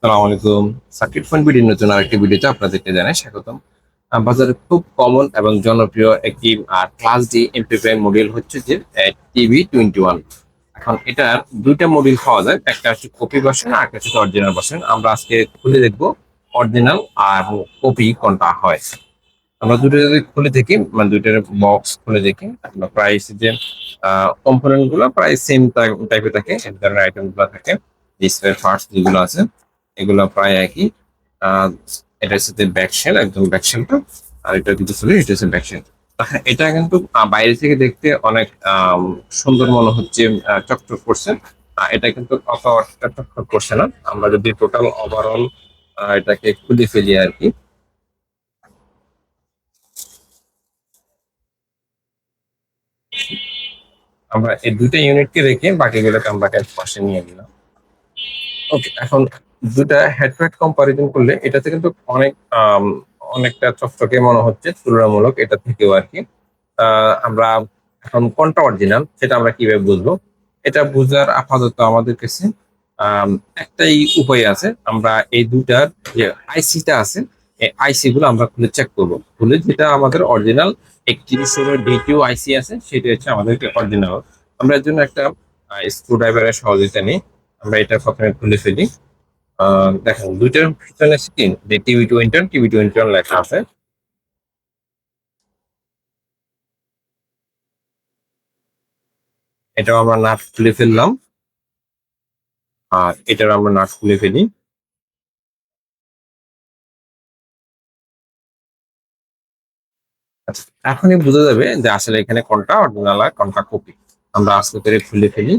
আসসালামু আলাইকুম। Circuit point বিডির নতুন আরেকটি ভিডিওতে আপনাদেরকে জানাই স্বাগতম। বাজারে খুব কমন এবং জনপ্রিয় একটি ক্লাস ডি এমপ্লিফায়ার মডেল হচ্ছে যে টিভি 21। এখন এটার দুইটা মডেল পাওয়া যায়, একটা হচ্ছে কপি ভার্সন আর একটা হচ্ছে অরিজিনাল ভার্সন। আমরা আজকে খুলে দেখবো অরিজিনাল আর কপি কোনটা হয়। আমরা দুটো যদি খুলে দেখি, মানে দুইটার বক্স খুলে দেখি, আমরা প্রাইস যে কম্পোনেন্ট গুলো প্রায় সেম টাইপের থাকে, এক ধরনের আইটেম গুলো থাকে। স্পেয়ার পার্টস যেগুলো আছে এগুলো প্রায় একই। আহ এটা হচ্ছে ব্যাকশেল, একদম ব্যাকশেলটা। আর এটা যদি খুলে এটা হচ্ছে ব্যাকশেল। এটা কিন্তু বাইরে থেকে দেখতে অনেক সুন্দর মনে হচ্ছে, চকচক করছে। এটা কিন্তু অত চকচক করছে না। আমরা যদি টোটাল ওভারঅল এটাকে খুলে ফেলি আর কি, আমরা এই দুইটা ইউনিটকে রেখে বাকিগুলোকে আমরা পাশে নিয়ে নিলাম। ওকে, এখন দুটা হেড টু হেড কম্পারিজন করলে এটাতে কিন্তু অনেকটা চকচকে মনে হচ্ছে তুলনামূলক এটা থেকেও আর কি। আমরা এখন কোনটা অরিজিনাল সেটা আমরা কিভাবে বুঝবো? এটা বুঝার আপাতত আমাদের কাছে আম, একটাই উপায় আছে। আমরা এই দুটার যে আইসিটা আছে, এই আইসি গুলো আমরা খুলে চেক করবো। খুলে যেটা আমাদের অরিজিনাল 3116 D2 আইসি আছে সেটা হচ্ছে আমাদের অরিজিনাল। আমরা এর জন্য একটা স্ক্রু ড্রাইভারের সহযোগিতা নিই। আমরা এটা প্রথমে খুলে ফেলি। দেখেন দুইটার পিছনে স্ক্রিন যে টিভি 21 লেখা আছে। এটাও আমরা নাট খুলে ফেললাম, আর এটার আমরা নাট খুলে ফেলি। আচ্ছা, এখনই বোঝা যাবে যে আসলে এখানে কোনটা অরিজিনাল আর কোনটা কপি। আমরা আস্তে করে খুলে ফেলি।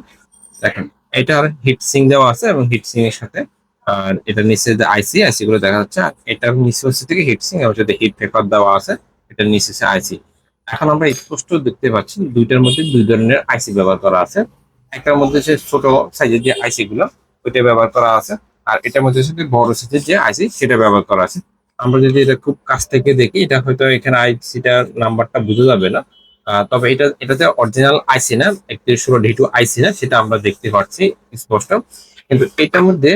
দেখেন এটার হিট সিং দেওয়া আছে এবং হিট সিং এর সাথে আর এটার নিচে যে আইসি আইসি গুলো দেখা যাচ্ছে। আর এটার নিচে হচ্ছে থেকে হিট সিং এবং সাথে হিট পেপার দেওয়া আছে। এটার নিচে হচ্ছে আইসি। এখন আমরা স্পষ্ট দেখতে পাচ্ছি দুইটার মধ্যে দুই ধরনের আইসি ব্যবহার করা আছে। একটার মধ্যে যে ছোট সাইজের যে আইসি গুলো ওইটা ব্যবহার করা আছে, আর এটার মধ্যে হচ্ছে বড় সাইজের যে আইসি সেটা ব্যবহার করা আছে। আমরা যদি এটা খুব কাছ থেকে দেখি, এটা হয়তো এখানে আইসিটার নাম্বারটা বোঝা যাবে না। তবে এটাতে অরিজিনাল আইসি না, 3116 D2 আইসি না, সেটা আমরা দেখতে পাচ্ছি স্পষ্ট। কিন্তু এটার মধ্যে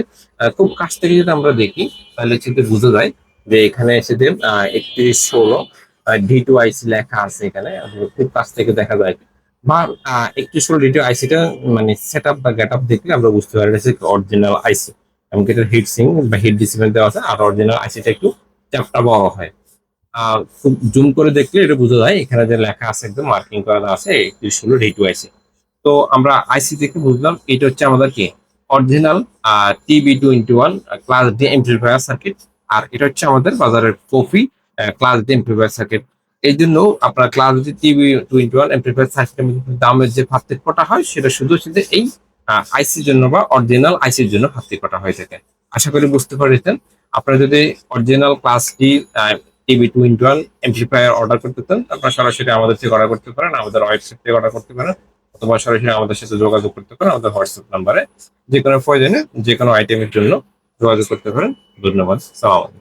খুব কাছ থেকে যদি আমরা দেখি তাহলে সেটা বোঝা যায় যে এখানে এসে 3116 D2 আইসি লেখা আছে এখানে। খুব কাছ থেকে দেখা যায় বা 3116 D2 আইসিটা মানে সেট আপ বা গেট আপ দেখলে আমরা বুঝতে পারি অরিজিনাল আইসি। এমনকি এটার হিট সিং বা হিট ডিসিপ্লিন দেওয়া আছে, আর অরিজিনাল আইসিটা একটু চাপটা বড় হয়। খুব জুম করে দেখলে এটা বোঝা যায়, এখানে যে লেখা আছে একদম মার্কিং করা আছে 3116 D2 আইসি। তো আমরা আইসি থেকে বুঝলাম এটা হচ্ছে আমাদের কি original TV 21 class D amplifier circuit. আর এটা হচ্ছে আমাদের বাজারের copy class D amplifier circuit. এই জন্য আপনার ক্লাস ডি টিভি 21 এমপ্লিফায়ার সার্কিটের মধ্যে দামের যে পার্থক্যটা হয় সেটা শুধু শুধু এই আইসির জন্য বা অরিজিনাল আইসির জন্য পার্থক্যটা হয়ে থাকে। আশা করি বুঝতে পেরেছেন। আপনারা যদি original class D TV 21 amplifier order করতে চান, আপনারা সরাসরি আমাদের থেকে অর্ডার করতে পারেন, আমাদের ওয়েবসাইট থেকে অর্ডার করতে পারেন, অথবা সরাসরি আমাদের সাথে যোগাযোগ করতে পারেন আমাদের হোয়াটসঅ্যাপ নাম্বারে। যে কোনো প্রয়োজনে যে কোনো আইটেমের জন্য যোগাযোগ করতে পারেন। ধন্যবাদ। সালাম।